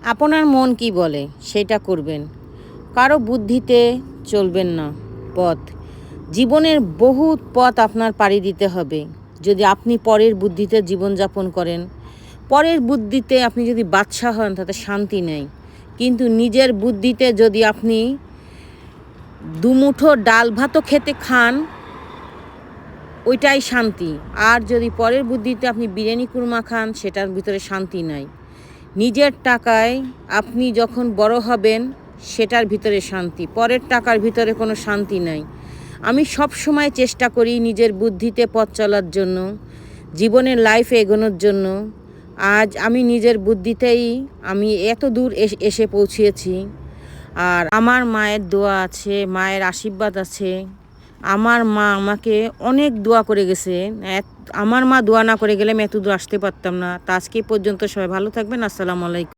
আপনার মন কি বলে সেটা করবেন, কারো বুদ্ধিতে চলবেন না। পথ, জীবনের বহুত পথ আপনার পাড়ি দিতে হবে। যদি আপনি পরের বুদ্ধিতে জীবনযাপন করেন, পরের বুদ্ধিতে আপনি যদি বাদশা হন, তাতে শান্তি নেই। কিন্তু নিজের বুদ্ধিতে যদি আপনি দুমুঠো ডাল ভাতও খেতে খান, ওইটাই শান্তি। আর যদি পরের বুদ্ধিতে আপনি বিরিয়ানি কুরমা খান, সেটার ভিতরে শান্তি নাই। নিজের টাকায় আপনি যখন বড় হবেন, সেটার ভিতরে শান্তি, পরের টাকার ভিতরে কোনো শান্তি নাই। আমি সব সময় চেষ্টা করি নিজের বুদ্ধিতে পথ চলার জন্য, জীবনের লাইফে এগোনোর জন্য। আজ আমি নিজের বুদ্ধিতেই আমি এত দূর এসে পৌঁছিয়েছি। আর আমার মায়ের দোয়া আছে, মায়ের আশীর্বাদ আছে। আমার মা আমাকে অনেক দোয়া করে গেছে। আমার মা দোয়া না করে গেলে আমি এত দূর আসতে পারতাম না। তা আজকে পর্যন্ত সবাই ভালো থাকবেন। আসসালামু আলাইকুম।